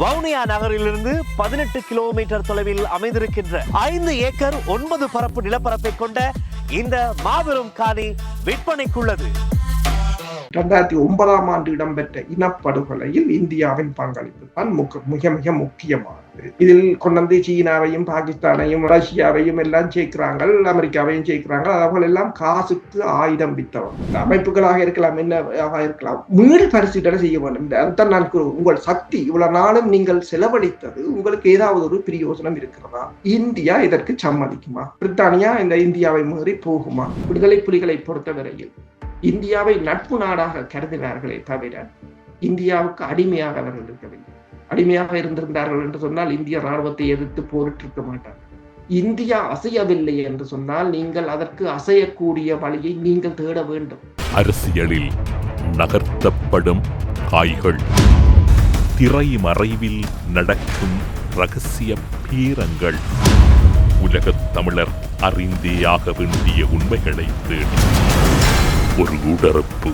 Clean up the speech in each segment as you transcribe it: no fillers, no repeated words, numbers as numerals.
வவுனியா நகரிலிருந்து 18 கிலோமீட்டர் தொலைவில் அமைந்திருக்கின்ற 5 ஏக்கர் 9 பரப்பு நிலப்பரப்பை கொண்ட இந்த மாபெரும் காணி விற்பனைக்குள்ளது. 2009ஆம் ஆண்டு இடம்பெற்ற இனப்படுகொலையில் இந்தியாவின் பங்களிப்பு தான் மிக மிக முக்கியமானது. இதில் கொண்டு சீனாவையும் பாகிஸ்தானையும் ரஷ்யாவையும் எல்லாம் சேர்க்கிறாங்க, அமெரிக்காவையும் சேர்க்கிறாங்க. அவர்கள் எல்லாம் காசுக்கு ஆயுதம் வித்தவர்கள். அமைப்புகளாக இருக்கலாம், என்னவாக இருக்கலாம், மீள் பரிசீலனை செய்ய வேண்டும். அதுதான் நான் உங்கள் சக்தி இவ்வளவு நாளும் நீங்கள் செலவழித்தது உங்களுக்கு ஏதாவது ஒரு பிரயோசனம் இருக்கிறதா? இந்தியா இதற்கு சம்மதிக்குமா? பிரித்தானியா இந்த இந்தியாவை மீறி போகுமா? விடுதலை புலிகளை பொறுத்தவரையில் இந்தியாவை நட்பு நாடாக கருதினார்களே தவிர இந்தியாவுக்கு அடிமையாக அவர்கள் இருக்கவில்லை. அடிமையாக இருந்திருந்தார்கள் என்று சொன்னால் இந்திய ராணுவத்தை எதிர்த்து போரிட்டிருக்க மாட்டார்கள். இந்தியா அசையவில்லை என்று சொன்னால் நீங்கள் அதற்கு அசையக்கூடிய வழியை நீங்கள் தேட வேண்டும். அரசியலில் நகர்த்தப்படும் காய்கள், திரைமறைவில் நடக்கும் ரகசிய பேரங்கள், உலகத் தமிழர் அறிந்தேயாக வேண்டிய உண்மைகளை தேடி ஒரு உடறுப்பு.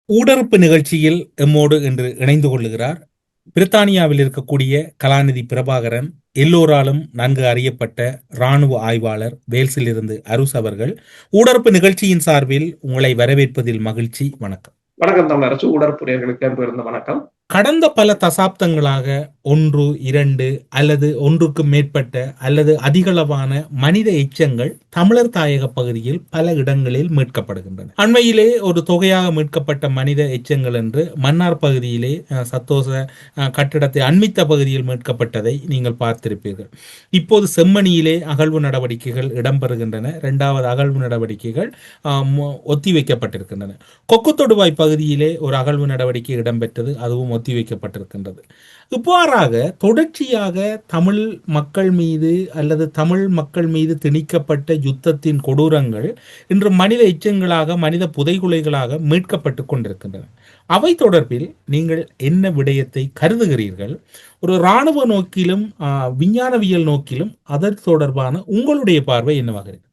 ஊடறுப்பு நிகழ்ச்சியில் எம்மோடு இன்று இணைந்து கொள்ளுகிறார் பிரித்தானியாவில் இருக்கக்கூடிய கலாநிதி பிரபாகரன், எல்லோராலும் நன்கு அறியப்பட்ட இராணுவ ஆய்வாளர், வேல்ஸில் இருந்து அருஸ் அவர்கள். ஊடறுப்பு நிகழ்ச்சியின் சார்பில் உங்களை வரவேற்பதில் மகிழ்ச்சி. வணக்கம். வணக்கம் தமிழரசு. ஊடறுப்புரியர்களுக்கு வணக்கம். கடந்த பல தசாப்தங்களாக 1, 2 அல்லது ஒன்றுக்கு மேற்பட்ட அல்லது அதிகளவான மனித எச்சங்கள் தமிழர் தாயக பகுதியில் பல இடங்களில் மீட்கப்படுகின்றன. அண்மையிலே ஒரு தொகையாக மீட்கப்பட்ட மனித எச்சங்கள் என்று மன்னார் பகுதியிலே சத்தோச கட்டிடத்தை அண்மித்த பகுதியில் மீட்கப்பட்டதை நீங்கள் பார்த்திருப்பீர்கள். இப்போது செம்மணியிலே அகழ்வு நடவடிக்கைகள் இடம்பெறுகின்றன. 2வது அகழ்வு நடவடிக்கைகள் ஒத்திவைக்கப்பட்டிருக்கின்றன. கொக்குத்தொடுவாய் பகுதியிலே ஒரு அகழ்வு நடவடிக்கை இடம்பெற்றது, அதுவும் ஒத்திவைக்கப்பட்டிருக்கின்றது. இவ்வாறாக தொடர்ச்சியாக தமிழ் மக்கள் மீது அல்லது தமிழ் மக்கள் மீது திணிக்கப்பட்ட யுத்தத்தின் கொடூரங்கள் இன்று மனித எச்சங்களாக, மனித புதைகுலைகளாக மீட்கப்பட்டு கொண்டிருக்கின்றன. அவை தொடர்பில் நீங்கள் என்ன விடயத்தை கருதுகிறீர்கள்? ஒரு இராணுவ நோக்கிலும் விஞ்ஞானவியல் நோக்கிலும் அதற்கு தொடர்பான உங்களுடைய பார்வை என்னவாக இருக்கு?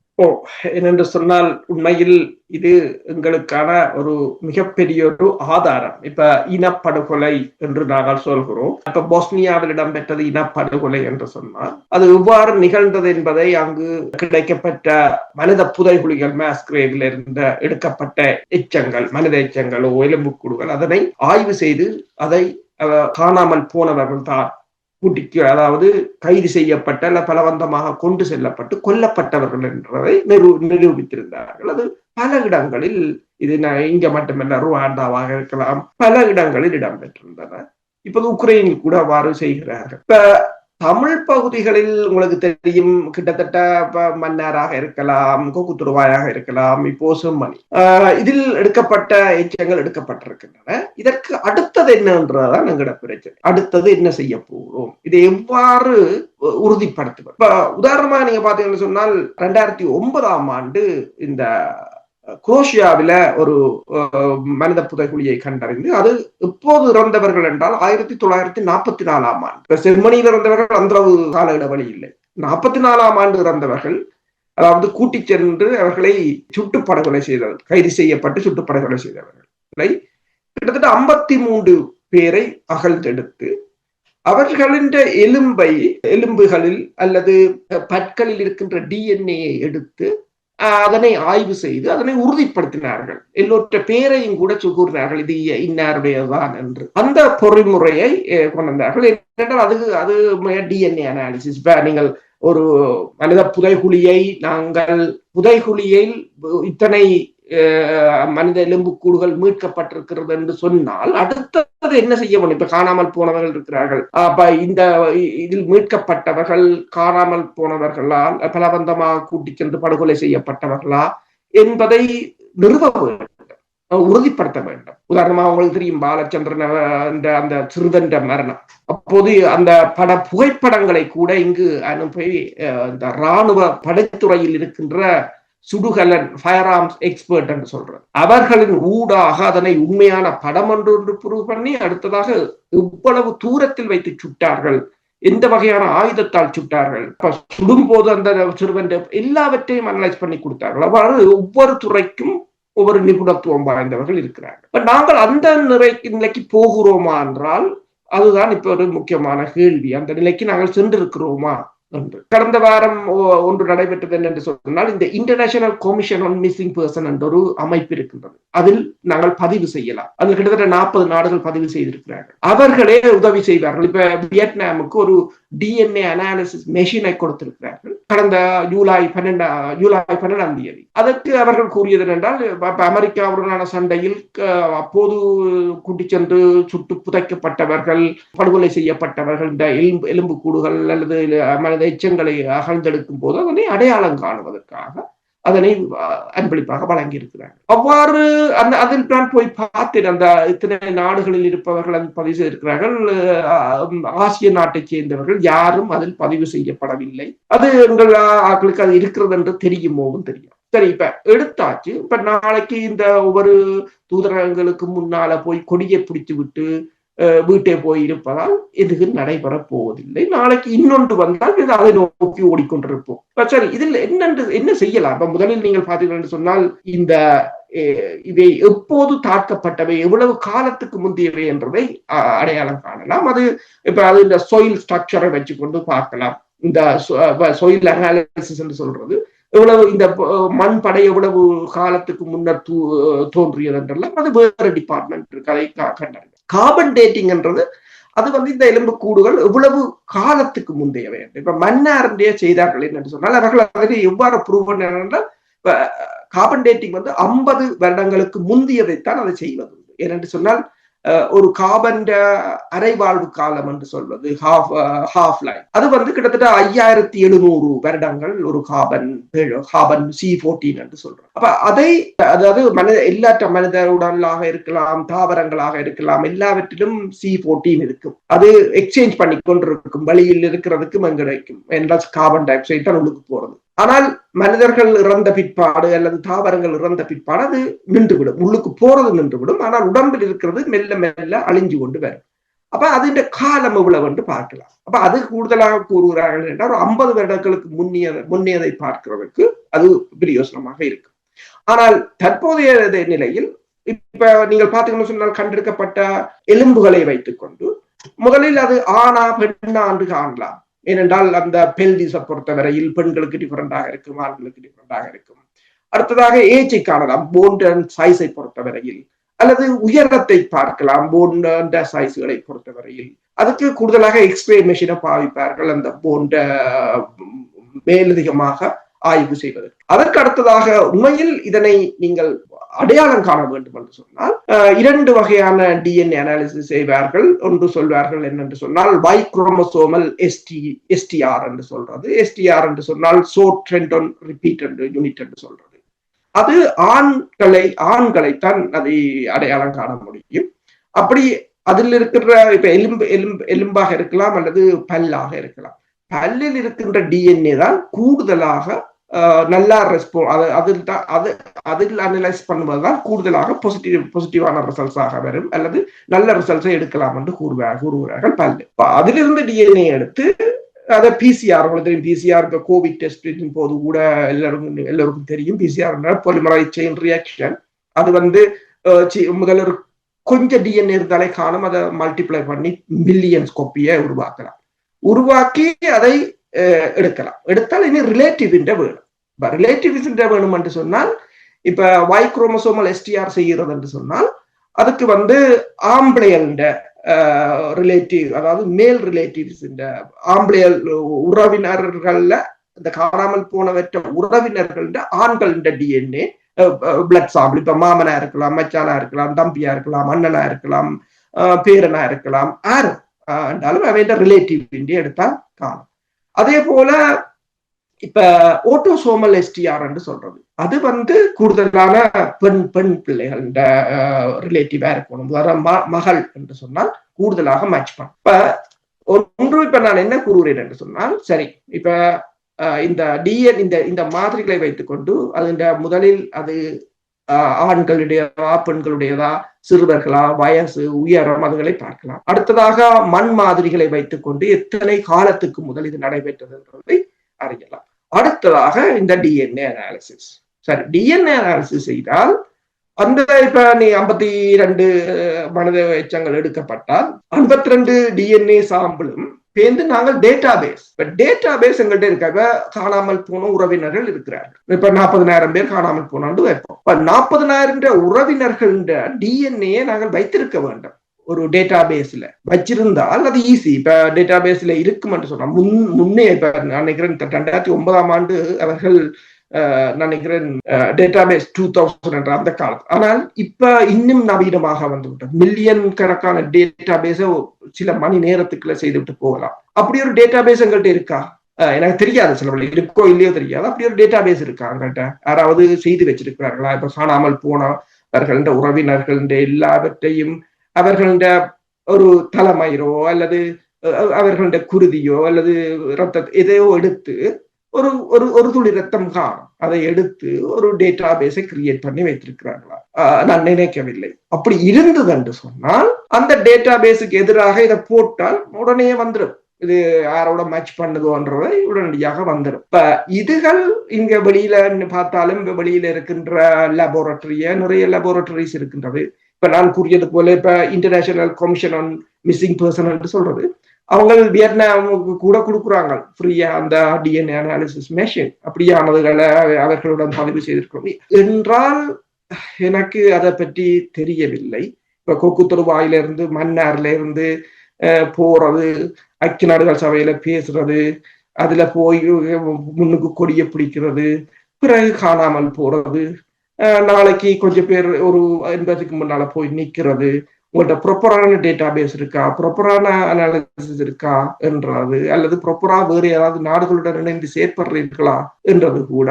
என்னென்று சொன்னால் உண்மையில் இது எங்களுக்கான ஒரு மிகப்பெரிய ஒரு ஆதாரம். இப்ப இனப்படுகொலை என்று நாங்கள் சொல்கிறோம். இப்ப போஸ்னியாவில் இடம்பெற்றது இனப்படுகொலை என்று சொன்னால் அது எவ்வாறு நிகழ்ந்தது என்பதை அங்கு கிடைக்கப்பட்ட மனித புதைகுழிகள், மாஸ்கிரேவில் இருந்து எடுக்கப்பட்ட எச்சங்கள், மனித எச்சங்களோ எலும்புக்கூடுகள், அதனை ஆய்வு செய்து அதை காணாமல் போனவர்கள் தான் கூட்டிக்கு, அதாவது கைது செய்யப்பட்ட அல்ல பலவந்தமாக கொண்டு செல்லப்பட்டு கொல்லப்பட்டவர்கள் என்றதை நிரூபித்திருந்தார்கள். அது பல இடங்களில், இது இங்க மட்டுமல்ல, ருவாண்டாவாக இருக்கலாம், பல இடங்களில் இடம்பெற்றிருந்தன. இப்போது உக்ரைனில் கூட அவ்வாறு செய்கிறார்கள். இப்ப தமிழ் பகுதிகளில் உங்களுக்கு தெரியும், கிட்டத்தட்ட மன்னாராக இருக்கலாம், கொக்குத்துருவாயாக இருக்கலாம், இப்போ செம்மணி, இதில் எடுக்கப்பட்ட எச்சங்கள் எடுக்கப்பட்டிருக்கின்றன. இதற்கு அடுத்தது என்னன்றதான் எங்களோட பிரச்சனை. அடுத்தது என்ன செய்ய போகிறோம், இதை எவ்வாறு உறுதிப்படுத்துவது? இப்ப உதாரணமா நீங்க பாத்தீங்கன்னு சொன்னால் 2009ஆம் ஆண்டு இந்த குரோஷியாவில ஒரு மனித புதைகுழியை கண்டறிந்து அது எப்போது இறந்தவர்கள் என்றால் 1944ஆம் ஆண்டு. செம்மணியில் இறந்தவர்கள் அந்த கால இடைவெளி இல்லை. 44ஆம் ஆண்டு இறந்தவர்கள், அதாவது கூட்டி சென்று அவர்களை சுட்டுப்படுகொலை செய்தவர்கள், கைது செய்யப்பட்டு சுட்டுப்படுகொலை செய்தவர்களை கிட்டத்தட்ட 53 பேரை அகழ்ந்தெடுத்து அவர்களின் எலும்புகளில் அல்லது பற்களில் இருக்கின்ற DNA எடுத்து அதனை ஆய்வு செய்து அதனை உறுதிப்படுத்தினார்கள். எல்லோற்ற பேரையும் கூட கூறினார்கள், இது இன்னாருடையதான் என்று. அந்த பொறிமுறையை கொண்டார்கள். என்னென்றால் அது DNA அனாலிசிஸ். நீங்கள் ஒரு மனித புதைகுழியை, நாங்கள் புதைகுழியில் இத்தனை மனித எலும்புக்கூடுகள் மீட்கப்பட்டிருக்கிறது என்று சொன்னால் அடுத்தது என்ன செய்ய வேண்டும்? இப்ப காணாமல் போனவர்கள் இருக்கிறார்கள். அப்ப இந்த இதில் மீட்கப்பட்டவர்கள் காணாமல் போனவர்களால் பலவந்தமாக கூட்டிச் சென்று படுகொலை செய்யப்பட்டவர்களா என்பதை நிறுவ வேண்டும், உறுதிப்படுத்த வேண்டும். உதாரணமாக உங்களுக்கு தெரியும், பாலச்சந்திரன் அந்த சிறுவன் மரணம், அப்போது அந்த பட புகைப்படங்களை கூட இங்கு அனுப்பி இந்த இராணுவ படைத்துறையில் இருக்கின்ற சுடுகலன், ஃபயர் ஆர்ம்ஸ் எக்ஸ்பர்ட் என்று சொல்றது, அவர்களின் ஊடாக அதனை உண்மையான படம் ஒன்று ப்ரூவ் பண்ணி அடுத்ததாக எவ்வளவு தூரத்தில் வைத்து சுட்டார்கள், எந்த வகையான ஆயுதத்தால் சுட்டார்கள், சுடும் போது அந்த சிறுவன் எல்லாவற்றையும் அனலைஸ் பண்ணி கொடுத்தார்கள். அவ்வாறு ஒவ்வொரு துறைக்கும் ஒவ்வொரு நிபுணத்துவம் வாய்ந்தவர்கள் இருக்கிறார்கள். இப்ப நாங்கள் அந்த நிலைக்கு போகிறோமா என்றால் அதுதான் இப்ப ஒரு முக்கியமான கேள்வி. அந்த நிலைக்கு நாங்கள் சென்றிருக்கிறோமா என்று. கடந்த வாரம் ஒன்று நடைபெற்றது என்று சொன்னால், இந்த international commission on missing person என்ற ஒரு அமைப்பு இருக்கின்றது. அதில் நாங்கள் பதிவு செய்யலாம். அதில் கிட்டத்தட்ட 40 நாடுகள் பதிவு செய்திருக்கிறார்கள். அவர்களே உதவி செய்வார்கள். இப்ப வியட்நாமுக்கு ஒரு DNA அனாலிசிஸ் மெஷினை கொடுத்திருக்கிறார்கள் கடந்த ஜூலை 12ஆம் தேதி. அதற்கு அவர்கள் கூறியது என்றால், அமெரிக்காவுடனான சண்டையில் அப்போது கூட்டி சென்று சுட்டு புதைக்கப்பட்டவர்கள், படுகொலை செய்யப்பட்டவர்கள், இந்த எலும்பு கூடுகள் அல்லது மனித எச்சங்களை அகழ்ந்தெடுக்கும் போது அதனை அடையாளம் காணுவதற்காக அதனை அன்பளிப்பாக வழங்கி இருக்கிறார்கள். அவ்வாறு அதில் நான் போய் பார்த்தேன். அந்த இத்தனை நாடுகளில் இருப்பவர்கள் அதில் பதிவு செய்திருக்கிறார்கள். ஆசிய நாட்டை சேர்ந்தவர்கள் யாரும் அதில் பதிவு செய்யப்படவில்லை. அது எங்கள் ஆட்களுக்கு அது இருக்கிறது என்று தெரியுமோவும் தெரியும். சரி, இப்ப எடுத்தாச்சு. இப்ப நாளைக்கு இந்த ஒவ்வொரு தூதரகங்களுக்கு முன்னால போய் கொடியை பிடித்து விட்டு வீட்டை போய் இருப்பதால் எதுவும் நடைபெற போவதில்லை. நாளைக்கு இன்னொன்று வந்தால் அதை நோக்கி ஓடிக்கொண்டிருப்போம். சரி, இதில் என்ன செய்யலாம்? இப்ப முதலில் நீங்கள் பார்த்தீர்கள் சொன்னால், இந்த இவை எப்போது தாக்கப்பட்டவை, எவ்வளவு காலத்துக்கு முந்தையவை என்பதை அடையாளம் காணலாம். அது இப்ப அது இந்த soil ஸ்ட்ரக்சரை வச்சுக்கொண்டு பார்க்கலாம். இந்த soil அனாலிசிஸ் என்று சொல்றது எவ்வளவு, இந்த மண் படை எவ்வளவு காலத்துக்கு முன்னர் தோன்றியது என்றெல்லாம் அது வேற டிபார்ட்மெண்ட் இருக்கு, அதை கண்டறியும். கார்பன் டேட்டிங் என்றது அது இந்த எலும்பு கூடுகள் எவ்வளவு காலத்துக்கு முந்தையவை. இப்ப மன்னாரண்டிய செய்தார்கள் என்று சொன்னால், அவர்கள் அதை எவ்வாறு ப்ரூவ் பண்ணார்கள்? கார்பன் டேட்டிங் 50 வருடங்களுக்கு முந்தியதைத்தான் அதை செய்வது. ஏனென்று சொன்னால், ஒரு கார்பன் அரைவாழ்வு காலம் என்று சொல்வது ஹாஃப் லைஃப், அது கிட்டத்தட்ட 5700 வருடங்கள் ஒரு கார்பன் C14 என்று சொல்றோம். அப்ப அதை, அதாவது மனித உடலாக இருக்கலாம், தாவரங்களாக இருக்கலாம், எல்லாவற்றிலும் C14 இருக்கும். அது எக்ஸ்சேஞ்ச் பண்ணி கொண்டிருக்கும், வழியில் இருக்கிறதுக்கு கிடைக்கும் என்றால் கார்பன் டை ஆக்சைடு தான் உள்ளுக்கு போறது. ஆனால் மனிதர்கள் இறந்த பிற்பாடு அல்லது தாவரங்கள் இறந்த பிற்பாடு அது நின்றுவிடும், உள்ளுக்கு போறது நின்றுவிடும். ஆனால் உடம்பில் இருக்கிறது மெல்ல மெல்ல அழிஞ்சு கொண்டு வரும். அப்ப அது காலம் எவ்வளவு என்று பார்க்கலாம். அப்ப அது கூடுதலாக கூறுகிறார்கள் என்றால் 50 வருடங்களுக்கு முன்னியதை பார்க்கிறதுக்கு அது பிரயோசனமாக இருக்கு. ஆனால் தற்போதைய நிலையில் இப்ப நீங்கள் பார்த்தீங்கன்னு சொன்னால், கண்டெடுக்கப்பட்ட எலும்புகளை வைத்துக் கொண்டு முதலில் அது ஆணா பெண்ணா என்று காணலாம். ஏனென்றால் அந்த பெல்டிஸை பொறுத்தவரையில் பெண்களுக்கு டிஃபரெண்டாக இருக்கும், ஆண்களுக்கு டிஃபரெண்டாக இருக்கும். அடுத்ததாக ஏஜை காணலாம், போன் சைஸை பொறுத்தவரையில், அல்லது உயரத்தை பார்க்கலாம் போன் சைஸ்களை பொறுத்தவரையில். அதுக்கு கூடுதலாக எக்ஸ்ரே மெஷினை பாவிப்பார்கள் அந்த போன்ற மேலதிகமாக ஆய்வு செய்வதற்கு. அதற்கு அடுத்ததாக உண்மையில் இதனை நீங்கள் அடையாளம் காண வேண்டும் என்று சொன்னால் 2 வகையான DNA அனாலிசிஸ் செய்வார்கள். ஒன்று சொல்வார்கள் என்னென்று சொன்னால் Y குரோமோசோமல் STR என்று சொல்றது. STR என்று சொன்னால் ஷார்ட் ட்ரெண்ட் ரிப்பீட் யூனிட் என்று சொல்றது. அது ஆண்களைத்தான் அதை அடையாளம் காண முடியும். அப்படி அதில் இருக்கிற இப்ப எலும்பாக இருக்கலாம் அல்லது பல்லாக இருக்கலாம். பல்லில் இருக்கின்ற DNA தான் கூடுதலாக நல்லா அதில் அனலைஸ் பண்ணுவதுதான் கூடுதலாக பாசிட்டிவான ரிசல்ட்ஸாக வரும், அல்லது நல்ல ரிசல்ட்ஸை எடுக்கலாம் என்று கூறுகிறார்கள் பல்லு. அதிலிருந்து DNA எடுத்து அதை PCR, உங்களுக்கு தெரியும் PCR கோவிட் டெஸ்டின் போது கூட எல்லாருக்கும் தெரியும், PCR பாலிமரைஸ் செயின் ரியாக்ஷன். அது முதல்ல ஒரு கொஞ்சம் DNA இருந்தாலே காணும், அதை மல்டிப்ளை பண்ணி மில்லியன்ஸ் காப்பியை உருவாக்கி அதை எடுக்கலாம். எடுத்தால் இனி ரிலேட்டிவ் வேணும். ரிலேட்டிவ் வேணும் என்று சொன்னால், இப்ப Y குரோமோசோமல் STR செய்கிறது என்று சொன்னால், அதுக்கு ஆம்பளையல் ரிலேட்டிவ், அதாவது மேல் ரிலேட்டிவ்ஸ், ஆம்பளையல் உறவினர்கள்ல இந்த காணாமல் போனவற்ற உறவினர்கள் ஆண்கள் DNA பிளட் சாம்பிள், இப்ப மாமனா இருக்கலாம், மச்சானா இருக்கலாம், தம்பியா இருக்கலாம், அண்ணனா இருக்கலாம், பேரனா இருக்கலாம், யாரும் என்றாலும் அவைன்ற ரிலேட்டிவ் எடுத்தா காணும். அதே போல இப்ப ஓட்டோசோமல் STR என்று சொல்றது, அது கூடுதலான பெண் பிள்ளைகள் ரிலேட்டிவா இருக்கணும். மகள் என்று சொன்னால் கூடுதலாக மேட்ச் பண்ணும். இப்ப நான் என்ன கூறுகிறேன் என்று சொன்னால், சரி, இப்ப இந்த இந்த மாதிரிகளை வைத்துக்கொண்டு முதலில் அது ஆண்களுடையதா பெண்களுடையதா, சிறுவர்களா, வயசு, உயரம், அதுகளை பார்க்கலாம். அடுத்ததாக மண் மாதிரிகளை வைத்துக் கொண்டு எத்தனை காலத்துக்கு முதல் இது நடைபெற்றது என்பதை அறியலாம். அடுத்ததாக இந்த DNA அனாலிசிஸ். சரி, DNA அனாலிசிஸ் செய்தால் அந்த இப்ப நீ 52 மனித எச்சங்கள் எடுக்கப்பட்டால் 52 டிஎன்ஏ சாம்பிளும் பேருந்து நாங்கள் டேட்டாபேஸ் எங்கள்கிட்ட இருக்காங்க. காணாமல் போன உறவினர்கள் இருக்கிறார்கள். இப்ப 40,000 பேர் காணாமல் போனாண்டு வைப்போம். இப்ப 40,000 உறவினர்கள் டிஎன்ஏ நாங்கள் வைத்திருக்க வேண்டும். ஒரு டேட்டா பேஸ்ல வச்சிருந்தால் அது ஈஸி. இப்ப டேட்டா பேஸ்ல இருக்குமென்று சொன்னா முன்னே இப்ப நினைக்கிறேன் 2009 அவர்கள் நினைக்கிறேன் டேட்டாபேஸ் 2000 அந்த காலத்து. ஆனால் இப்ப இன்னும் நவீனமாக வந்துவிட்டோம். மில்லியன் கணக்கான டேட்டாபேஸ சில மணி நேரத்துக்குள்ள செய்துவிட்டு போகலாம். அப்படி ஒரு டேட்டாபேஸ் எங்கள்கிட்ட இருக்கா? எனக்கு தெரியாது, சில இருக்கோ இல்லையோ தெரியாது. அப்படி ஒரு டேட்டாபேஸ் இருக்கா எங்கள்கிட்ட? யாராவது செய்து வச்சிருக்கிறார்களா? இப்ப காணாமல் போனவர்கள உறவினர்கள் எல்லாவற்றையும் அவர்கள ஒரு தலைமயிரோ அல்லது அவர்கள குருதியோ அல்லது ரத்த எதையோ எடுத்து ஒரு துளி ரத்தம் காணும், அதை எடுத்து ஒரு டேட்டா பேஸை கிரியேட் பண்ணி வைத்திருக்கிறார்களா? நான் நினைக்கவில்லை. அப்படி இருந்தது என்று சொன்னால் அந்த டேட்டா பேஸுக்கு எதிராக இதை போட்டால் உடனே வந்துடும். இது யாரோட மேட்ச் பண்ணுதோன்றதை உடனடியாக வந்துடும். இப்ப இதுகள் இங்க வெளியில பார்த்தாலும் வெளியில இருக்கின்ற லேபோரட்டரிய நிறைய லேபோரட்டரிஸ் இருக்கின்றது. இப்ப நான் கூறியது போல இப்ப international commission on missing person என்று சொல்றது, அவங்க வியட்நாமுக்கு கூட கொடுக்குறாங்க ஃப்ரீயா அந்த டிஎன்ஏ அனாலிசிஸ் மெஷின். அப்படியானதுகளை அவர்களுடன் பதிவு செய்திருக்கிறோம் என்றால் எனக்கு அதை பற்றி தெரியவில்லை. இப்ப கொக்குத்தொரு வாயிலிருந்து மன்னார்ல இருந்து போறது, ஐக்கிய நாடுகள் சபையில பேசுறது, அதுல போய் முன்னுக்கு கொடியை பிடிக்கிறது, பிறகு காணாமல் போறது, நாளைக்கு கொஞ்சம் பேர் ஒரு 80க்கு முன்னால போய் நிக்கிறது, உங்கள்கிட்ட ப்ராப்பரான டேட்டா பேஸ் இருக்கா, ப்ராப்பரான அனாலிசிஸ் இருக்கா என்றது, அல்லது ப்ராப்பரா வேறு ஏதாவது நாடுகளுடன் இணைந்து செயற்படுறீர்களா என்றது கூட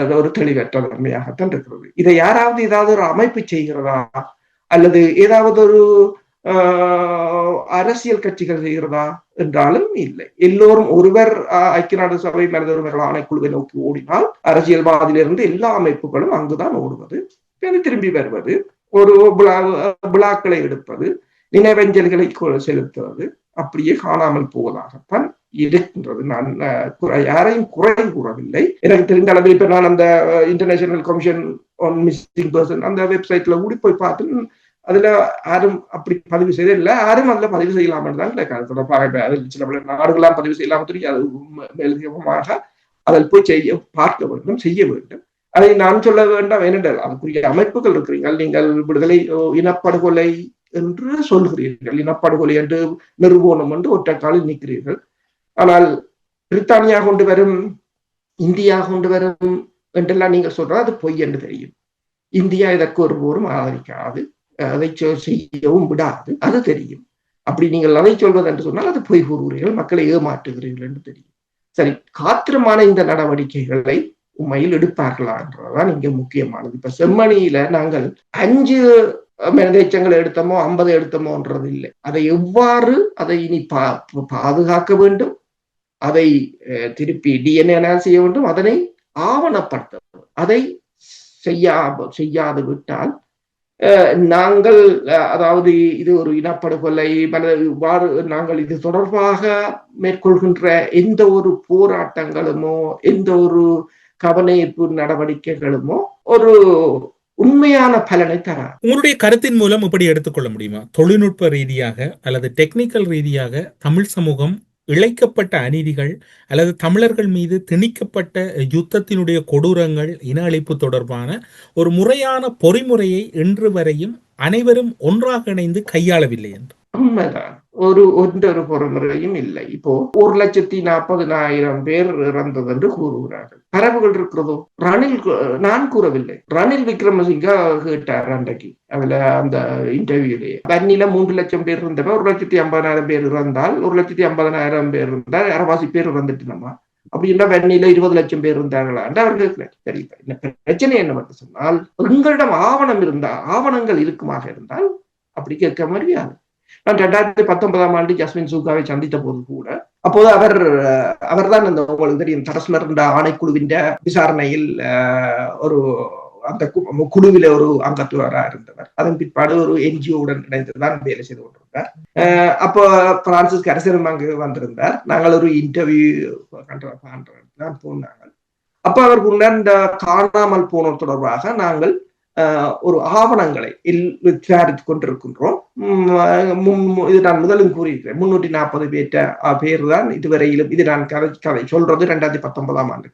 அது ஒரு தெளிவற்ற தன்மையாகத்தான் இருக்கிறது. இதை யாராவது ஏதாவது ஒரு அமைப்பு செய்கிறதா அல்லது ஏதாவது ஒரு அரசியல் கட்சிகள் செய்கிறதா என்றாலும் இல்லை. எல்லோரும் ஒருவர் ஐக்கிய நாடு சபை மனித உரிமைகள் ஆணைக்குழுவை நோக்கி ஓடினால் அரசியல்வாதியிலிருந்து எல்லா அமைப்புகளும் அங்குதான் ஓடுவது, திரும்பி வருவது, ஒரு விழாக்களை எடுப்பது, நினைவஞ்சல்களை செலுத்துவது, அப்படியே காணாமல் போவதாகத்தான் இருக்கின்றது. நான் யாரையும் குறை கூறவில்லை. எனக்கு தெரிந்த அளவில் இப்ப நான் அந்த international commission on missing person அந்த வெப்சைட்ல கூடி போய் பார்த்து அதுல யாரும் அப்படி பதிவு செய்த இல்லை. யாரும் அதுல பதிவு செய்யலாமல் தான் தொடர்பாக அதில் சில நாடுகளாம் பதிவு செய்யலாமல் தெரியாது. மேலதிகமாக அதில் போய் பார்க்க வேண்டும், செய்ய வேண்டும். அதை நான் சொல்ல வேண்டாம். ஏனென்றால் அதுக்குரிய அமைப்புகள் இருக்கிறீர்கள். நீங்கள் விடுதலை இனப்படுகொலை என்று சொல்கிறீர்கள், இனப்படுகொலை என்று நிறுவனம் என்று ஒற்றை காலில் நிற்கிறீர்கள். ஆனால் பிரித்தானியா கொண்டு வரும், இந்தியா கொண்டு வரும் என்றெல்லாம் நீங்கள் சொல்றது அது பொய் என்று தெரியும். இந்தியா இதற்கு ஒருபோதும் ஆதரிக்காது, அதை செய்யவும் விடாது, அது தெரியும். அப்படி நீங்கள் அதை சொல்வது என்று சொன்னால் அது பொய் கூறுகிறீர்கள், மக்களை ஏமாற்றுகிறீர்கள் என்று தெரியும். சரி, காத்திரமான இந்த நடவடிக்கைகளை உண்மையில் எடுப்பார்களா என்றதான் இங்க முக்கியமானது. இப்ப செம்மணியில நாங்கள் 5 மனித எச்சங்களை எடுத்தோமோ 50 எடுத்தோமோன்றது இல்லை. அதை எவ்வாறு அதை இனி பாதுகாக்க வேண்டும், அதை திருப்பி டிஎன்ஏ அனாலிசிஸ் செய்ய வேண்டும், அதனை ஆவணப்படுத்த வேண்டும். அதை செய்யாது விட்டால் நாங்கள், அதாவது இது ஒரு இனப்படுகொலை, நாங்கள் இது தொடர்பாக மேற்கொள்கின்ற எந்த ஒரு போராட்டங்களுமோ எந்த ஒரு கவனஈர்ப்பு நடவடிக்கைகளுமோ ஒரு உண்மையான பலனை தரா. உங்களுடைய கருத்தின் மூலம் இப்படி எடுத்துக்கொள்ள முடியுமா? தொழில்நுட்ப ரீதியாக அல்லது டெக்னிக்கல் ரீதியாக தமிழ் சமூகம் இழைக்கப்பட்ட அநீதிகள் அல்லது தமிழர்கள் மீது திணிக்கப்பட்ட யுத்தத்தினுடைய கொடூரங்கள், இன அழிப்பு தொடர்பான ஒரு முறையான பொறிமுறையை இன்று வரையும் அனைவரும் ஒன்றாக இணைந்து கையாளவில்லை என்று? உண்மைதான். ஒரு பொறுமுறையும் இல்லை. இப்போ 1,40,000 பேர் இறந்தது என்று கூறுகிறார்கள். தரவுகள் இருக்கிறதோ? நான் கூறவில்லை, ரணில் விக்ரமசிங்கா கேட்டார் அன்றைக்கு அதுல அந்த இன்டர்வியூலேயே. வன்னில 3 லட்சம் பேர் இருந்தவ 1,50,000 பேர் இறந்தால் 1,50,000 பேர் இருந்தால் அரவாசி பேர் இறந்துட்டு நம்ம அப்படின்னா வன்னியில 20 லட்சம் பேர் இருந்தார்களா என்று அவர்களுக்கு தெரியல. பிரச்சனை என்னவென்று சொன்னால், எங்களிடம் ஆவணங்கள் இருக்குமாக இருந்தால் அப்படி கேட்க முடியாது. நான் 2019 ஜஸ்மின் சூகாவை சந்தித்த போது கூட, அப்போது அவர் தான் அந்த உங்களுக்கு தெரியும் தரஸ்மர் ஆணைக்குழுவின் விசாரணையில் ஒரு அந்த குழுவில ஒரு அங்கத்துவராக இருந்தவர். அதன் பிற்பாடு ஒரு என்ஜிஓவுடன் இணைந்துதான் வேலை செய்து கொண்டிருந்தார். அப்போ பிரான்சிஸ் கரசரும் அங்கு வந்திருந்தார். நாங்கள் ஒரு இன்டர்வியூ தான் போனாங்க. அப்ப அவருக்கு இந்த காணாமல் போனோர் தொடர்பாக நாங்கள் ஒரு ஆவணங்களை தயாரித்துக் கொண்டிருக்கின்றோம். இது நான் முதலும் கூறியிருக்கிறேன். 340 பேர் தான் இதுவரையிலும், இது நான் கதை சொல்றது 2019ஆம் ஆண்டு,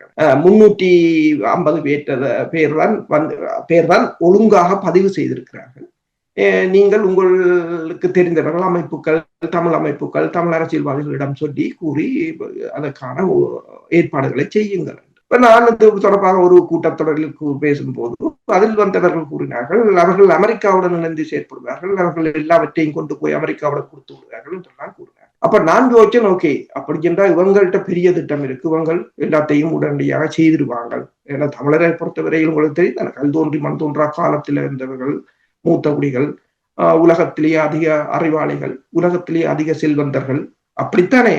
350 பேர் தான் ஒழுங்காக பதிவு செய்திருக்கிறார்கள். நீங்கள் உங்களுக்கு தெரிந்தவர்கள் அமைப்புகள், தமிழ் அமைப்புகள், தமிழ் அரசியல்வாதிகளிடம் சொல்லி கூறி அதற்கான ஏற்பாடுகளை செய்யுங்கள். நான் இது தொடர்பாக ஒரு கூட்டத்தொடரில் பேசும்போது அதில் வந்தவர்கள் கூறினார்கள், அவர்கள் அமெரிக்காவுடன் இணைந்து செயற்படுவார்கள், அவர்கள் எல்லாவற்றையும் கொண்டு போய் அமெரிக்காவுடன் கொடுத்து விடுவார்கள் என்றெல்லாம் கூறினார். அப்ப நான் யோசிச்சேன், ஓகே, அப்படி என்றால் இவங்கள்ட்ட பெரிய திட்டம் இருக்கு, இவங்கள் எல்லாத்தையும் உடனடியாக செய்திருவாங்க. ஏன்னா தமிழரை பொறுத்தவரையில் உங்களுக்கு தெரியும், கல் தோன்றி மண் தோன்றா காலத்தில் இருந்தவர்கள், மூத்த குடிகள், உலகத்திலேயே அதிக அறிவாளிகள், இலங்கையிலேயே அதிக செல்வந்தர்கள், அப்படித்தானே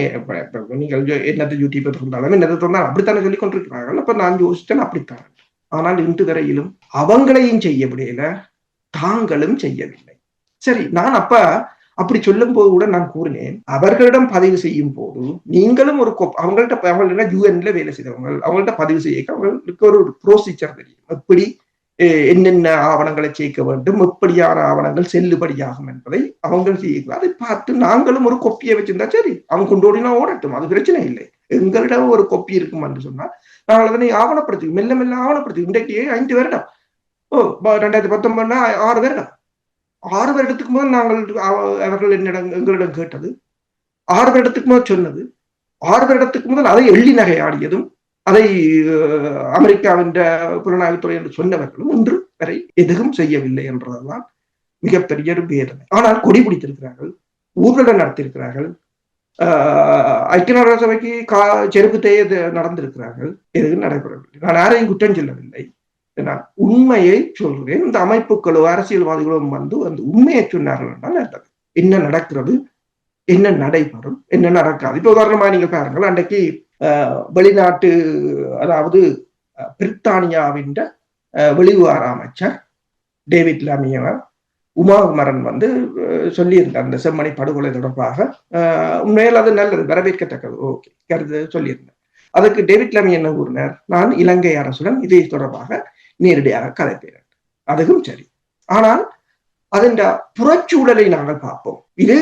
நீங்கள் என்னது யூடியூப் இருந்தாலும் என்னது சொன்னாலும் அப்படித்தானே சொல்லிக் கொண்டிருக்கிறார்கள். அப்ப நான் யோசித்தேன் அப்படித்தான். ஆனால் இன்று வரையிலும் அவங்களையும் செய்ய முடியல, தாங்களும் செய்யவில்லை. சரி, நான் அப்ப அப்படி சொல்லும் போது கூட நான் கூறினேன், அவர்களிடம் பதிவு செய்யும் போது நீங்களும் ஒரு அவங்கள்ட்ட யூஎன்ல வேலை செய்தவங்க, அவங்கள்ட்ட பதிவு செய்ய அவங்களுக்கு ஒரு ப்ரொசீஜர் தெரியும், எப்படி என்னென்ன ஆவணங்களை சேர்க்க வேண்டும், எப்படியான ஆவணங்கள் செல்லுபடியாகும் என்பதை அவங்க செய்யலாம். அதை பார்த்து நாங்களும் ஒரு கொப்பியை வச்சிருந்தா சரி, அவங்க கொண்டு ஓடினா ஓடட்டும், அது பிரச்சனை இல்லை. எங்களிடம் ஒரு கொப்பி இருக்கும் என்று சொன்னா நாங்கள் அதனை ஆவணப்படுத்தி மெல்ல மெல்ல ஆவணப்படுத்தி, இன்றைக்கு 5 வருடம், 2019 6 வருடம், 6 வருடத்துக்கு முதல் நாங்கள் அவர்கள் எங்களிடம் கேட்டது, 6 வருடத்துக்கு முதல் சொன்னது, 6 வருடத்துக்கு முதல் அதை எள்ளி நகை ஆடியதும், அதை அமெரிக்காவின் புலனாய்வுத்துறை என்று சொன்னவர்களும் இன்று வரை எதுவும் செய்யவில்லை என்றதெல்லாம் மிகப்பெரிய ஒரு வேதனை. ஆனால் கொடி பிடித்திருக்கிறார்கள், ஊர்வலம் நடத்தியிருக்கிறார்கள், ஐக்கிய நாடுகள் சபைக்கு செருப்பு தேய நடந்திருக்கிறார்கள், எதுவும் நடைபெறவில்லை. நான் யாரையும் குற்றம் சொல்லவில்லை, நான் உண்மையை சொல்கிறேன். இந்த அமைப்புகளோ அரசியல்வாதிகளும் வந்து அந்த உண்மையை சொன்னார்கள் என்றால் நல்லது. என்ன நடக்கிறது, என்ன நடைபெறும், என்ன நடக்காது. இப்ப உதாரணமா நீங்க பாருங்கள், அன்றைக்கு வெளிநாட்டு, அதாவது பிரித்தானியாவின் வெளிவிவகார அமைச்சர் டேவிட் லாமியவர் உமாகுமரன் வந்து சொல்லியிருந்தார் இந்த செம்மணி படுகொலை தொடர்பாக. உண்மையில் அது நல்லது, வரவேற்கத்தக்கது, ஓகே, கருத்து சொல்லியிருந்தார். அதுக்கு டேவிட் லாமி என்ன கூறினார், நான் இலங்கை அரசுடன் இதை தொடர்பாக நேரடியாக கதைப்பேன், அதுவும் சரி. ஆனால் அதன் புறச்சூழலை நாங்கள் பார்ப்போம். இது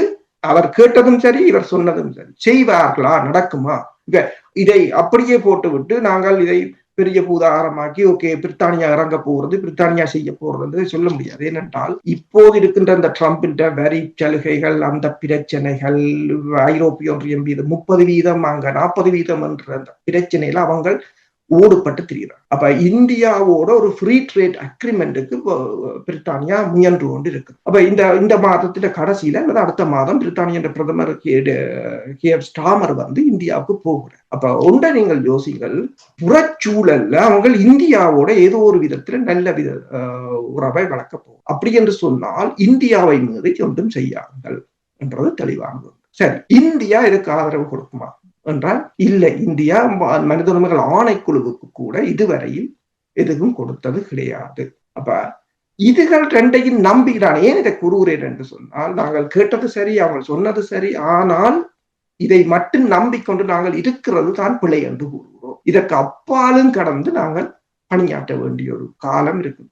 அவர் கேட்டதும் சரி, இவர் சொன்னதும் சரி, செய்வார்களா, நடக்குமா? இதை அப்படியே போட்டுவிட்டு நாங்கள் இதை பெரிய பூதாகரமாக்கி, ஓகே, பிரித்தானியா இறங்க போறது, பிரித்தானியா செய்ய போறது சொல்ல முடியாது. ஏனென்றால் இப்போது இருக்கின்ற அந்த ட்ரம்பின் வரி சலுகைகள், அந்த பிரச்சனைகள், ஐரோப்பிய ஒன்றியம் மீது 30%, அங்க 40% என்ற அந்த பிரச்சனையில அவங்க ஓடுபட்டு திரிகிறார். அப்ப இந்தியாவோட ஒரு ஃப்ரீ ட்ரேட் அக்ரிமெண்ட்டுக்கு பிரித்தானியா முயன்று கொண்டு இருக்கு. அப்ப இந்த மாதத்தில கடைசியில அல்லது அடுத்த மாதம் பிரித்தானிய பிரதமர் கியர் ஸ்டாமர் வந்து இந்தியாவுக்கு போகிறார். அப்ப ஒன்றை நீங்கள் யோசிங்கள், புறச்சூழல்ல அவங்க இந்தியாவோட ஏதோ ஒரு விதத்துல நல்ல உறவை வளர்க்க போகும். அப்படி என்று சொன்னால் இந்தியாவை மீது ஒன்றும் செய்யாமல் என்றது தெளிவானது. சரி, இந்தியா இதுக்கு ஆதரவு கொடுக்குமா என்றால் இல்லை. இந்தியா மனித உரிமைகள் ஆணைக்குழுவுக்கு கூட இதுவரையில் எதுவும் கொடுத்தது கிடையாது. அப்ப இதுகள் ரெண்டையும் நம்பிக்கிறான். ஏன் இதை கூறுகிறேன் என்று சொன்னால், நாங்கள் கேட்டது சரி, அவங்க சொன்னது சரி, ஆனால் இதை மட்டும் நம்பிக்கொண்டு நாங்கள் இருக்கிறது தான் பிழை என்று கூறுகிறோம். இதற்கு அப்பாலும் கடந்து நாங்கள் பணியாற்ற வேண்டிய ஒரு காலம் இருக்கு,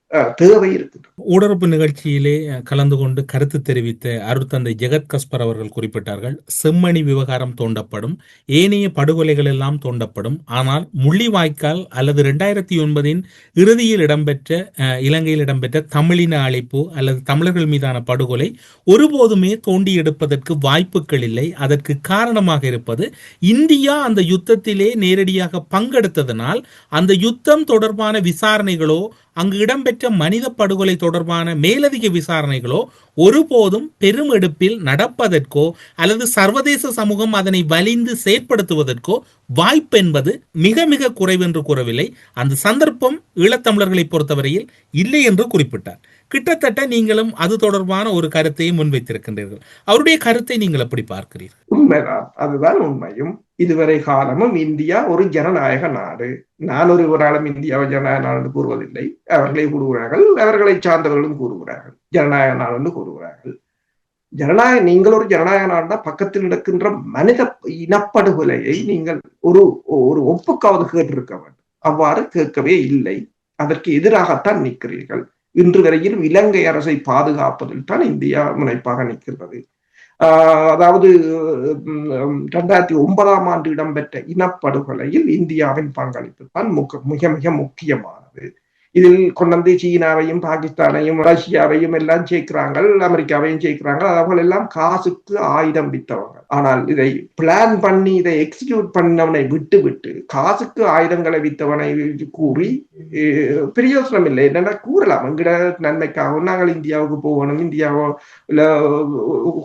தேவை இருக்குது. ஊடறுப்பு நிகழ்ச்சியிலே கலந்து கொண்டு கருத்து தெரிவித்த அருட்தந்தை ஜெகத் கஸ்பர் அவர்கள் குறிப்பிட்டார்கள், செம்மணி விவகாரம் தோண்டப்படும், ஏனைய படுகொலைகள் எல்லாம் தோண்டப்படும், ஆனால் முள்ளிவாய்க்கால் அல்லது 2009 இறுதியில் இடம்பெற்ற இலங்கையில் இடம்பெற்ற தமிழின அழைப்பு அல்லது தமிழர்கள் மீதான படுகொலை ஒருபோதுமே தோண்டி எடுப்பதற்கு வாய்ப்புகள் இல்லை. அதற்கு காரணமாக இருப்பது இந்தியா அந்த யுத்தத்திலே நேரடியாக பங்கெடுத்ததனால் அந்த யுத்தம் தொடர்பான விசாரணைகளோ, அங்கு இடம்பெற்ற மனித படுகொலை தொடர்பான மேலதிக விசாரணைகளோ ஒருபோதும் பெருமெடுப்பில் நடப்பதற்கோ அல்லது சர்வதேச சமூகம் அதனை வலிந்து செயற்படுத்துவதற்கோ வாய்ப்பு என்பது மிக மிக குறைவென்று கூறவில்லை. அந்த சந்தர்ப்பம் ஈழத்தமிழர்களை பொறுத்தவரையில் இல்லை என்று குறிப்பிட்டார். கிட்டத்தட்ட நீங்களும் அது தொடர்பான ஒரு கருத்தையும் முன்வைத்திருக்கின்றீர்கள். அவருடைய கருத்தை நீங்கள் எப்படி பார்க்கிறீர்கள்? உண்மைதான், அதுதான் உண்மையும். இதுவரை காலமும் இந்தியா ஒரு ஜனநாயக நாடு. நான் ஒரு நாளும் இந்தியாவை ஜனநாயக நாடு கூறுவதில்லை. அவர்களே கூறுகிறார்கள், அவர்களை சார்ந்தவர்களும் கூறுகிறார்கள், ஜனநாயக நாடு என்று கூறுகிறார்கள். நீங்கள் ஒரு ஜனநாயக நாடுனா பக்கத்தில் நடக்கின்ற மனித இனப்படுகொலையை நீங்கள் ஒரு ஒப்புக்காவது கேட்டிருக்க வேண்டும். அவ்வாறு கேட்கவே இல்லை. அதற்கு எதிராகத்தான் நிற்கிறீர்கள். இன்று வரையில் இலங்கை அரசை பாதுகாப்பதில் தான் இந்தியா முனைப்பாக நிற்கிறது. அதாவது 2009ஆம் ஆண்டு இடம்பெற்ற இனப்படுகொலையில் இந்தியாவின் பங்களிப்பு தான் மிக மிக முக்கியமானது. இதில் கொண்டு சீனாவையும் பாகிஸ்தானையும் ரஷ்யாவையும் எல்லாம் சேர்க்கிறாங்க, அமெரிக்காவையும் சேர்க்கிறாங்க. அவர்கள் எல்லாம் காசுக்கு ஆயுதம் வித்தவங்க. ஆனால் இதை பிளான் பண்ணி இதை எக்ஸிக்யூட் பண்ணவனை விட்டு விட்டு காசுக்கு ஆயுதங்களை வித்தவனை கூறி பிரயோசனம் இல்லை. என்னன்னா கூறலாம், எங்கட நன்மைக்காகவும் நாங்கள் இந்தியாவுக்கு போகணும், இந்தியாவோ இல்ல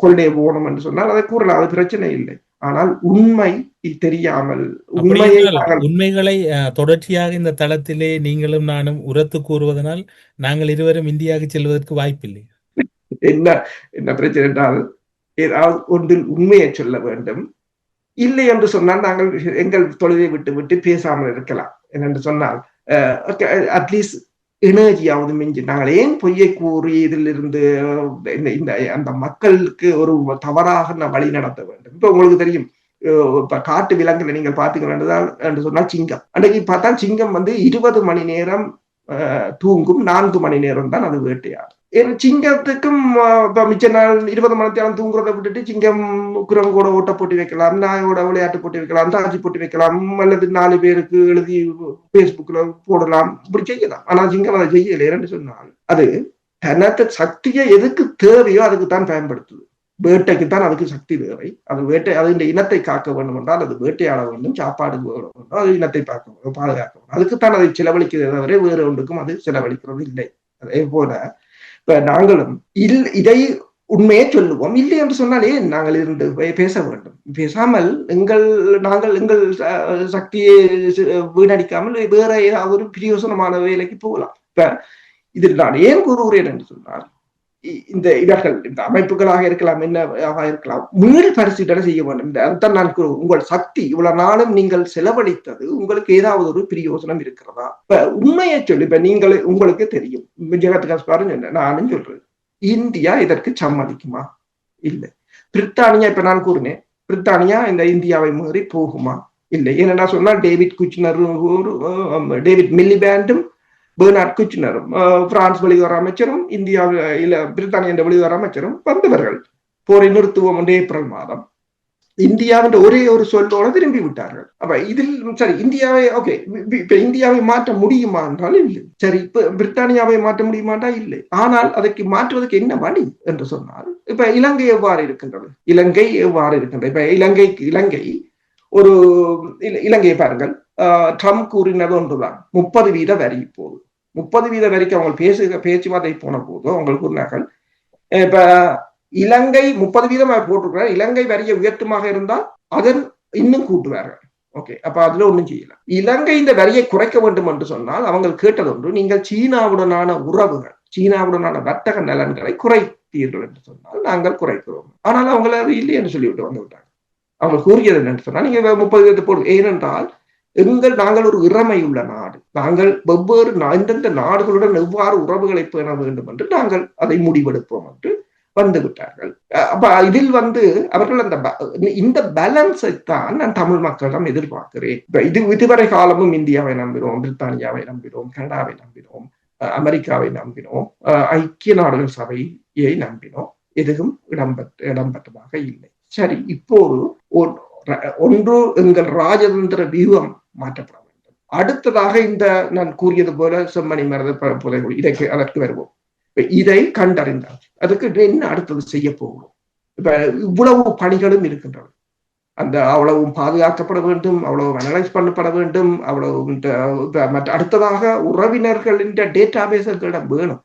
கொள்ளையை போகணும் என்று சொன்னால் அதை கூறலாம், அது பிரச்சனை இல்லை. ஆனால் உண்மை தெரியாமல் உண்மைகளை தொடர்ச்சியாக இந்த தளத்திலே நீங்களும் நானும் உரத்து கூறுவதனால் நாங்கள் இருவரும் இந்தியாவுக்கு செல்வதற்கு வாய்ப்பில்லை. என்ன பிரச்சனை என்றால், ஏதாவது ஒன்றில் உண்மையை சொல்ல வேண்டும். இல்லை என்று சொன்னால் நாங்கள் எங்கள் தொழிலை விட்டு விட்டு பேசாமல் இருக்கலாம். என்னென்று சொன்னால் அட்லீஸ்ட் எனர்ஜியாவது மிஞ்சி நாங்கள் ஏன் பொய்யை கூறி இதில் இருந்து அந்த மக்களுக்கு ஒரு தவறாக வழி நடத்த வேண்டும். இப்ப உங்களுக்கு தெரியும், இப்ப காட்டு விலங்குல நீங்க பாத்தீங்கன்னா என்று சொன்னால் சிங்கம். அன்றைக்கு பார்த்தா சிங்கம் 20 மணி நேரம் தூங்கும், 4 மணி நேரம் தான் அது வேட்டையாடும். சிங்கத்துக்கும் மிச்ச நாள் 20 மணி நேரம் தூங்குறதை விட்டுட்டு சிங்கம் குரங்கோட ஓட்ட போட்டி வைக்கலாம், நாயோட விளையாட்டு போட்டி வைக்கலாம், தாச்சி போட்டி வைக்கலாம், அல்லது 4 பேருக்கு எழுதி பேஸ்புக்ல போடலாம், இப்படி செய்யலாம். ஆனா சிங்கம் அதை செய்யலைன்னு சொன்னால் அது தனக்கு சக்தியை எதுக்கு தேவையோ அதுக்கு தான் பயன்படுத்துது. வேட்டைக்குத்தான் அதுக்கு சக்தி தேவை. அது வேட்டை, அது இந்த இனத்தை காக்க வேண்டும் என்றால் அது வேட்டையாட வேண்டும், சாப்பாடு வேண்டும், அது இனத்தை பார்க்க வேண்டும், பாதுகாக்க வேண்டும். அதுக்குத்தான் அதை செலவழிக்கிறத தவிர வேறு ஒன்றுக்கும் அது செலவழிக்கிறது இல்லை. அதே போல இப்ப நாங்களும் இதை உண்மையே சொல்லுவோம். இல்லை என்று சொன்னாலே நாங்கள் இருந்து பேச வேண்டும். பேசாமல் நாங்கள் எங்கள் சக்தியை வீணடிக்காமல் வேற ஏதாவது ஒரு பிரயோசனமான வேலைக்கு போகலாம். இப்ப இதில் நான் ஏன் கூறுகிறேன் என்று சொன்னால், இவர்கள் இந்த அமைப்புகளாக இருக்கலாம், என்னவாக இருக்கலாம், மீள் பரிசீலனை செய்ய வேண்டும். அதுதான் நான் உங்கள் சக்தி இவ்வளவு நாளும் நீங்கள் செலவழித்தது உங்களுக்கு ஏதாவது ஒரு பிரயோசனம் இருக்கிறதா? இப்ப உண்மையை சொல்லி, இப்ப உங்களுக்கு தெரியும், ஜெகத்காஸ் பாருங்க, நானும் சொல்றேன், இந்தியா இதற்கு சம்மதிக்குமா? இல்லை. பிரித்தானியா, இப்ப நான் கூறினேன், பிரித்தானியா இந்த இந்தியாவை மீறி போகுமா? இல்லை. ஏன்னா சொன்னால் டேவிட் மில்லிபேண்டும் பெர்னார்ட் குச்னரும் பிரான்ஸ் வெளியுறவு அமைச்சரும் இந்தியாவில் பிரித்தானிய வெளியுறவு அமைச்சரும் வந்தவர்கள் போரை நிறுத்துவோம் என்று ஏப்ரல் மாதம் இந்தியாவின் ஒரே ஒரு சொல்லோட திரும்பி விட்டார்கள். அப்ப இதில் சரி, இந்தியாவை ஓகே, இப்ப இந்தியாவை மாற்ற முடியுமா என்றால் இல்லை. சரி, இப்ப பிரித்தானியாவை மாற்ற முடியுமா என்றால் இல்லை. ஆனால் அதற்கு மாற்றுவதற்கு என்ன வழி என்று சொன்னால், இப்ப இலங்கை எவ்வாறு இருக்கின்றது? இப்ப இலங்கை ஒரு இலங்கையை பாருங்கள், ட்ரம்ப் கூறினது ஒன்றுதான், 30% வரி. இப்போது 30% வரிக்கு அவங்க பேச்சுவார்த்தை போன போது அவங்க கூறினார்கள், இப்ப இலங்கை 30% போட்டிருக்கிறார், இலங்கை வரியை உயர்த்துமாக இருந்தால் அதன் இன்னும் கூட்டுவார்கள். ஓகே, அப்ப அதுல ஒண்ணும் செய்யல. இலங்கை இந்த வரியை குறைக்க வேண்டும் என்று சொன்னால் அவங்க கேட்டது ஒன்று, நீங்கள் சீனாவுடனான உறவுகள், சீனாவுடனான வர்த்தக நலன்களை குறைத்தீர்கள் என்று சொன்னால் நாங்கள் குறைக்கிறோம். ஆனால் அவங்களை அது இல்லை என்று சொல்லிவிட்டு வந்து விட்டாங்க. அவங்க கூறியது என்னன்னு சொன்னா, நீங்க 30% போடு. ஏனென்றால் நாங்கள் ஒரு இறமை உள்ள நாடு, நாங்கள் வெவ்வேறு எந்தெந்த நாடுகளுடன் எவ்வாறு உறவுகளை பேண வேண்டும் என்று நாங்கள் அதை முடிவெடுப்போம் என்று வந்து விட்டார்கள். அப்ப இதில் அவர்கள் இந்த பேலன்ஸை தான் நான் தமிழ் மக்களிடம் எதிர்பார்க்கிறேன். இதுவரை காலமும் இந்தியாவை நம்பினோம், பிரித்தானியாவை நம்பினோம், கனடாவை நம்பினோம், அமெரிக்காவை நம்பினோம், ஐக்கிய நாடுகள் சபையை நம்பினோம். எதுவும் இடம்பெற்றதாக இல்லை. சரி, இப்போது ஒன்று எங்கள் ராஜதந்திர வியூகம் மாற்றப்பட வேண்டும். அடுத்ததாக நான் கூறியது போல செம்மணி மருத புதைகுழி, அதற்கு வருவோம். இதை கண்டறிந்தால் அதுக்கு என்ன அடுத்தது செய்ய போகிறோம்? இப்ப இவ்வளவு பணிகளும் இருக்கின்றன. அவ்வளவும் பாதுகாக்கப்பட வேண்டும், அவ்வளவு அனலைஸ் பண்ணப்பட வேண்டும், அவ்வளவு அடுத்ததாக உறவினர்களின் டேட்டாபேஸ்களிடம் வேணும்.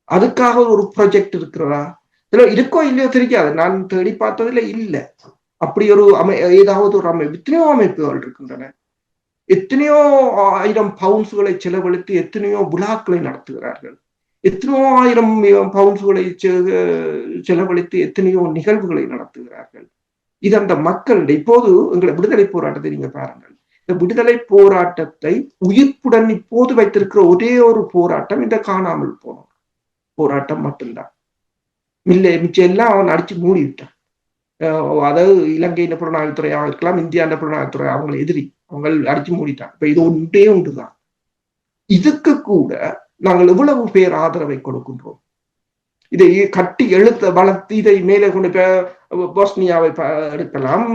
அதுக்காக ஒரு ப்ராஜெக்ட் இருக்கிறதா? இருக்கோ இல்லையோ தெரியாது, நான் தேடி பார்த்ததுல இல்ல. அப்படி ஒரு ஏதாவது ஒரு எத்தனையோ அமைப்புகள் இருக்கின்றன. எத்தனையோ 1000 பவுண்ட்ஸ்களை செலவழித்து எத்தனையோ விழாக்களை நடத்துகிறார்கள். எத்தனையோ 1000 பவுண்ட்ஸ்களை செலவழித்து எத்தனையோ நிகழ்வுகளை நடத்துகிறார்கள். இது அந்த மக்கள் இப்போது எங்களை விடுதலை போராட்டத்தை நீங்க பாருங்கள். இந்த விடுதலை போராட்டத்தை உயிர்ப்புடன் இப்போது வைத்திருக்கிற ஒரே ஒரு போராட்டம் இந்த காணாமல் போன போராட்டம் மட்டும்தான். மிச்சம் எல்லாம் அவன் அடிச்சு மூடிவிட்டான். அதாவது இலங்கை புலனாய்வுத்துறையாக இருக்கலாம், இந்தியா புலனாய்வுத்துறை அவங்களை எதிரி, அவங்க அடிச்சு மூடிட்டான். இப்ப இது ஒன்றே ஒன்றுதான். இதுக்கு கூட நாங்கள் எவ்வளவு பேர் ஆதரவை கொடுக்கின்றோம். இதை கட்டி எழுத்த வளர்த்து இதை மேலே கொண்டு போஸ்னியாவை எடுக்கலாம்,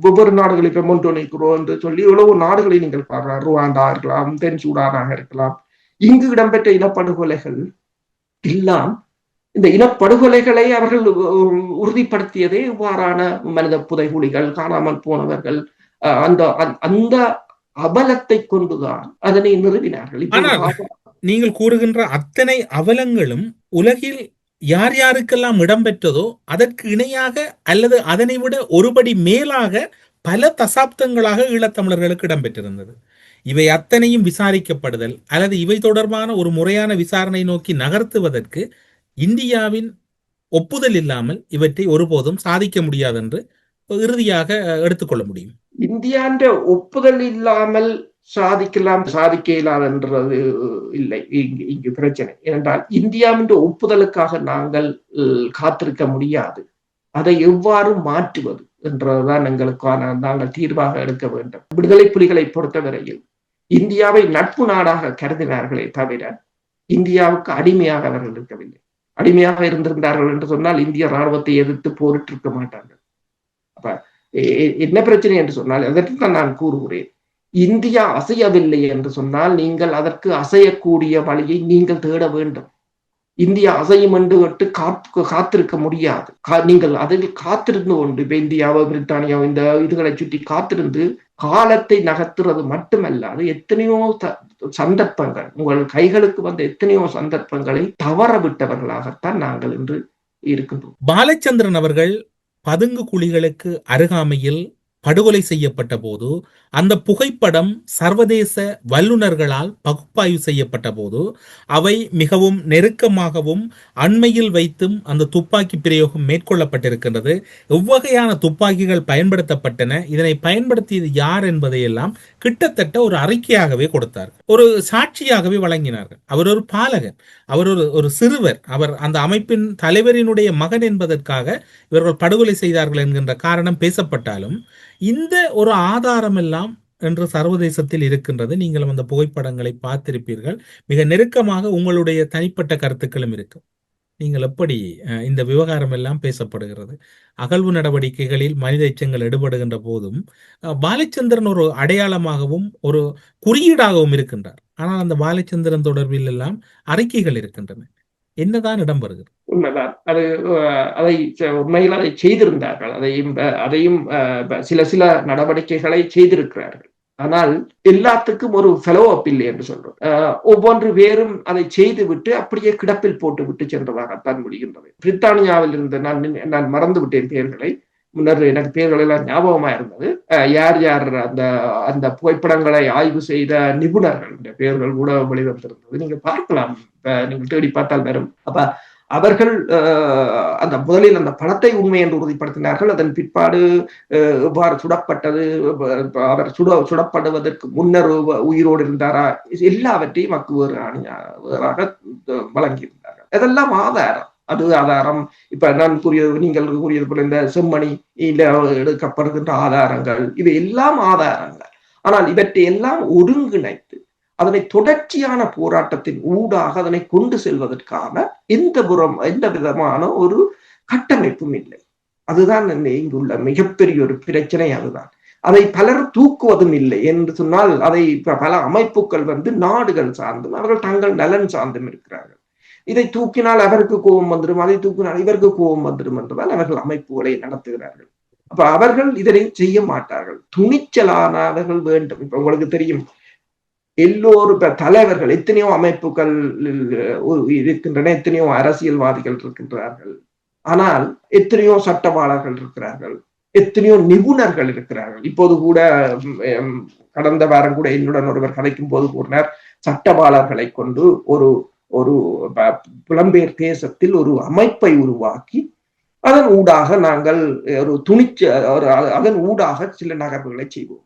ஒவ்வொரு நாடுகளை இப்ப மொண்டோனிக்கிறோம் என்று சொல்லி எவ்வளவு நாடுகளை நீங்கள் பாடுறார். ருவாண்டா இருக்கலாம், தென் சூடானாக இருக்கலாம். இங்கு இடம்பெற்ற இனப்படுகொலைகள் எல்லாம் இந்த இனப்படுகொலைகளை அவர்கள் உறுதிப்படுத்தியதே இவ்வாறான மனித புதைகுழிகள், காணாமல் போனவர்கள், அந்த அந்த அவலத்தை கொண்டுதான் அதனை நிறுவினார்கள். நீங்கள் கூறுகின்ற அத்தனை அவலங்களும் உலகில் யார் யாருக்கெல்லாம் இடம்பெற்றதோ அதற்கு இணையாக அல்லது அதனை விட ஒருபடி மேலாக பல தசாப்தங்களாக ஈழத்தமிழர்களுக்கு இடம்பெற்றிருந்தது. இவை அத்தனையும் விசாரிக்கப்படுதல் அல்லது இவை தொடர்பான ஒரு முறையான விசாரணை நோக்கி நகர்த்துவதற்கு இந்தியாவின் ஒப்புதல் இல்லாமல் இவற்றை ஒருபோதும் சாதிக்க முடியாது என்று இறுதியாக எடுத்துக்கொள்ள முடியும். இந்தியாண்ட ஒப்புதல் இல்லாமல் சாதிக்க இயலாதென்றது இல்லை இங்கு பிரச்சனை. ஏனென்றால் இந்தியாவின் ஒப்புதலுக்காக நாங்கள் காத்திருக்க முடியாது. அதை எவ்வாறு மாற்றுவது என்றதுதான் எங்களுக்கான நாங்கள் தீர்வாக எடுக்க வேண்டும். விடுதலை புலிகளை பொறுத்தவரையில் இந்தியாவை நட்பு நாடாக கருதினார்களே தவிர இந்தியாவுக்கு அடிமையாக அவர்கள் இருக்கவில்லை. அடிமையாக இருந்திருந்தார்கள் என்று சொன்னால் இந்திய இராணுவத்தை எதிர்த்து போரிட்டு இருக்க மாட்டார்கள். அப்ப என்ன பிரச்சனை என்று சொன்னால் அதற்கு தான் நான் கூறுகிறேன், இந்தியா அசையவில்லை என்று சொன்னால் நீங்கள் அதற்கு அசையக்கூடிய வழியை நீங்கள் தேட வேண்டும். இந்தியா அசையும் என்று காத்திருக்க முடியாது. நீங்கள் அதில் காத்திருந்து கொண்டு இப்ப இந்தியாவோ பிரித்தானியாவோ இந்த இதுகளை சுற்றி காத்திருந்து காலத்தை நகர்த்துறது மட்டுமல்லாது எத்தனையோ சந்தர்ப்பங்கள் உங்கள் கைகளுக்கு வந்த எத்தனையோ சந்தர்ப்பங்களை தவற விட்டவர்களாகத்தான் நாங்கள் இன்று இருக்கின்றோம். பாலச்சந்திரன் அவர்கள் பதுங்கு குழிகளுக்கு அருகாமையில் படுகொலை செய்யப்பட்ட போது அந்த புகைப்படம் சர்வதேச வல்லுநர்களால் பகுப்பாய்வு செய்யப்பட்ட போது அவை மிகவும் நெருக்கமாகவும் அண்மையில் வைத்தும் அந்த துப்பாக்கி பிரயோகம் மேற்கொள்ளப்பட்டிருக்கின்றது. எவ்வகையான துப்பாக்கிகள் பயன்படுத்தப்பட்டன, இதனை பயன்படுத்தியது யார் என்பதையெல்லாம் கிட்டத்தட்ட ஒரு அறிக்கையாகவே கொடுத்தார், ஒரு சாட்சியாகவே வழங்கினார்கள். அவர் ஒரு பாலகன், அவர் ஒரு சிறுவர், அவர் அந்த அமைப்பின் தலைவரினுடைய மகன் என்பதற்காக இவர்கள் படுகொலை செய்தார்கள் என்கின்ற காரணம் பேசப்பட்டாலும் இந்த ஒரு ஆதாரம் எல்லாம் என்று சர்வதேசத்தில் இருக்கின்றது. நீங்களும் அந்த புகைப்படங்களை பார்த்திருப்பீர்கள். மிக நெருக்கமாக உங்களுடைய தனிப்பட்ட கருத்துக்களும் இருக்கும். நீங்கள் எப்படி இந்த விவகாரம் எல்லாம் பேசப்படுகிறது? அகழ்வு நடவடிக்கைகளில் மனித எச்சங்கள் எடுபடுகின்ற போதும் பாலச்சந்திரன் ஒரு அடையாளமாகவும் ஒரு குறியீடாகவும் இருக்கின்றார். ஆனால் அந்த பாலச்சந்திரன் தொடர்பில் எல்லாம் அறிக்கைகள் இருக்கின்றன. என்னதான் இடம்பெறுகிறது? உண்மைதான். அதை உண்மையில் அதை செய்திருந்தார்கள். அதையும் சில நடவடிக்கைகளை செய்திருக்கிறார்கள். ஆனால் எல்லாத்துக்கும் ஒரு ஃபெலோ அப் இல்லை என்று சொல்றோம். ஒவ்வொன்று பேரும் அதை செய்து விட்டு அப்படியே கிடப்பில் போட்டு விட்டு சென்றதாகத்தான் முடிகின்றது. பிரித்தானியாவில் இருந்து நான் மறந்து விட்டேன் பெயர்களை, முன்னர் எனக்கு பெயர்கள் எல்லாம் ஞாபகமா இருந்தது. யார் யார் அந்த புகைப்படங்களை ஆய்வு செய்த நிபுணர்கள் பெயர்கள் கூட வெளிவந்திருந்தது. நீங்க பார்க்கலாம், நீங்கள் தேடி பார்த்தால் வரும். அப்ப அவர்கள் அந்த முதலில் அந்த படத்தை உண்மை என்று உறுதிப்படுத்தினார்கள். அதன் பிற்பாடு எவ்வாறு சுடப்பட்டது, அவர் சுடப்படுவதற்கு முன்னர் உயிரோடு இருந்தாரா, எல்லாவற்றையும் வேறாக வழங்கியிருந்தார்கள். இதெல்லாம் ஆதாரம், அது ஆதாரம். இப்ப நான் நீங்கள் கூறியது போல இந்த செம்மணி எடுக்கப்படுகின்ற ஆதாரங்கள், இவை எல்லாம் ஆதாரங்கள். ஆனால் இவற்றை எல்லாம் ஒருங்கிணைத்து அதனை தொடர்ச்சியான போராட்டத்தின் ஊடாக அதனை கொண்டு செல்வதற்கான எந்த விதமான ஒரு கட்டமைப்பும் இல்லை. அதுதான் இங்குள்ள மிகப்பெரிய ஒரு பிரச்சனை. அதுதான் அதை பலர் தூக்குவதும் இல்லை என்று சொன்னால், அதை பல அமைப்புகள் நாடுகள் சார்ந்தும் அவர்கள் தங்கள் நலன் சார்ந்தும் இருக்கிறார்கள். இதை தூக்கினால் அவருக்கு கோபம் வந்துடும், அதை தூக்கினால் இவருக்கு கோபம் வந்துடும் என்றதால் அவர்கள் அமைப்புகளை நடத்துகிறார்கள். அப்ப அவர்கள் இதனை செய்ய மாட்டார்கள். துணிச்சலானவர்கள் வேண்டும். இப்ப உங்களுக்கு தெரியும், எல்லோரும் தலைவர்கள், எத்தனையோ அமைப்புகள் இருக்கின்றன, எத்தனையோ அரசியல்வாதிகள் இருக்கின்றார்கள். ஆனால் எத்தனையோ சட்டவாளர்கள் இருக்கிறார்கள், எத்தனையோ நிபுணர்கள் இருக்கிறார்கள். இப்போது கூட கடந்த வாரம் கூட என்னுடன் ஒருவர் கதைக்கும் போது கூறினார், சட்டவாளர்களை கொண்டு ஒரு புலம்பெயர் தேசத்தில் ஒரு அமைப்பை உருவாக்கி அதன் ஊடாக நாங்கள் அதன் ஊடாக சில நகர்வுகளை செய்வோம்.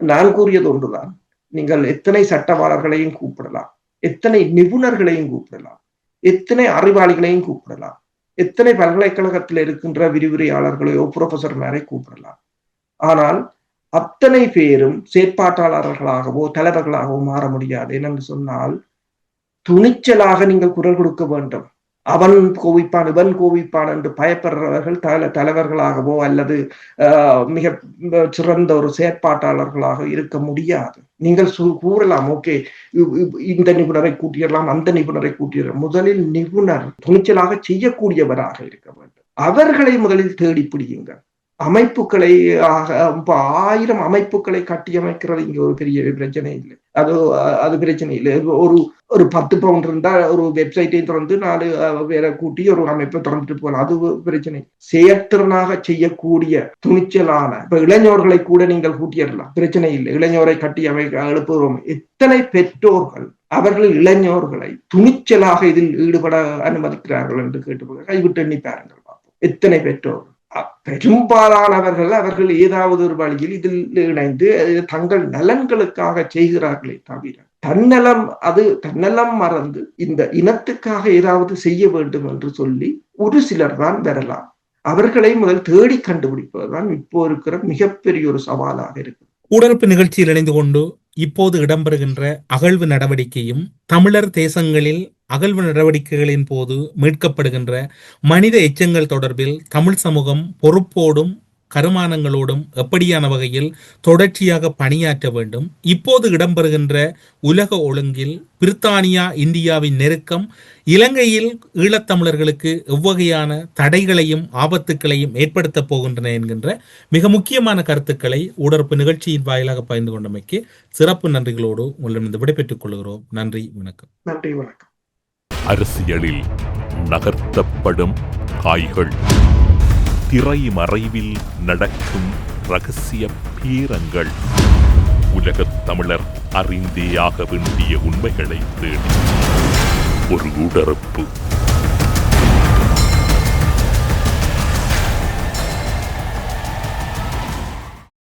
நான் கூறியது ஒன்றுதான், நீங்கள் எத்தனை சட்டவாளர்களையும் கூப்பிடலாம், எத்தனை நிபுணர்களையும் கூப்பிடலாம், எத்தனை அறிவாளிகளையும் கூப்பிடலாம், எத்தனை பல்கலைக்கழகத்தில் இருக்கின்ற விரிவுரையாளர்களையோ புரொஃபசர் மேரை கூப்பிடலாம். ஆனால் அத்தனை பேரும் செயற்பாட்டாளர்களாகவோ தலைவர்களாகவோ மாற முடியாது. என்னென்று சொன்னால், துணிச்சலாக நீங்கள் குரல் கொடுக்க வேண்டும். அவன் கோவிப்பான் இவன் கோவிப்பான் என்று பயப்படுறவர்கள் தலைவர்களாகவோ அல்லது மிக சிறந்த ஒரு செயற்பாட்டாளர்களாக இருக்க முடியாது. நீங்கள் கூறலாம், ஓகே இந்த நிபுணரை கூட்டிடலாம், அந்த நிபுணரை கூட்டிடலாம். முதலில் நிபுணர் துணிச்சலாக செய்யக்கூடியவராக இருக்க வேண்டும். அவர்களை முதலில் தேடி பிடியுங்கள். அமைப்புகளை 1000 அமைப்புகளை கட்டியமைக்கிறது இங்க ஒரு பெரிய பிரச்சனை இல்லை. அது பிரச்சனை இல்லை. ஒரு 10 பவுண்ட் இருந்தா ஒரு வெப்சைட்டையும் திறந்து 4 பேரை கூட்டி ஒரு அமைப்பை திறந்துட்டு போகலாம். அது பிரச்சனை. செயற்திறனாக செய்யக்கூடிய துணிச்சலான இப்ப இளைஞர்களை கூட நீங்கள் கூட்டிடலாம், பிரச்சனை இல்லை. இளைஞரை கட்டி எழுப்புகிறோம். எத்தனை பெற்றோர்கள் அவர்கள் இளைஞர்களை துணிச்சலாக இதில் ஈடுபட அனுமதிக்கிறார்கள் என்று கேட்டு கைவிட்டு எண்ணி பாருங்கள். எத்தனை பெற்றோர்கள், பெரும்பாலானவர்கள் அவர்கள் ஏதாவது ஒரு வழியில் இதில் இணைந்து தங்கள் நலன்களுக்காக செய்கிறார்களே தவிர தன்னலம் மறந்து இந்த இனத்துக்காக ஏதாவது செய்ய வேண்டும் என்று சொல்லி ஒரு சிலர் தான் வரலாம். அவர்களை முதல் தேடி கண்டுபிடிப்பதுதான் இப்போ இருக்கிற மிகப்பெரிய ஒரு சவாலாக இருக்கு. உடற்பு நிகழ்ச்சியில் இணைந்து கொண்டு இப்போது இடம்பெறுகின்ற அகழ்வு நடவடிக்கையும் தமிழர் தேசங்களில் அகழ்வு நடவடிக்கைகளின் போது மீட்கப்படுகின்ற மனித எச்சங்கள் தொடர்பில் தமிழ் சமூகம் பொறுப்போடும் கருமானங்களோடும் எப்படியான வகையில் தொடர்ச்சியாக பணியாற்ற வேண்டும், இப்போது இடம்பெறுகின்ற உலக ஒழுங்கில் பிரித்தானியா இந்தியாவின் நெருக்கம் இலங்கையில் ஈழத்தமிழர்களுக்கு எவ்வகையான தடைகளையும் ஆபத்துக்களையும் ஏற்படுத்தப் போகின்றன என்கின்ற மிக முக்கியமான கருத்துக்களை உடற்பு நிகழ்ச்சியின் வாயிலாக பகிர்ந்து கொண்டமைக்கு சிறப்பு நன்றிகளோடு உங்களிடம் விடைபெற்றுக் கொள்கிறோம். நன்றி, வணக்கம். நன்றி, வணக்கம். அரசியலில் நகர்த்தப்படும் காய்கள், திரைமறைவில் நடக்கும் இரகசிய பீரங்கள், உலகத் தமிழர் அறிந்தேயாக வேண்டிய உண்மைகளை தேடி ஒரு உடறுப்பு.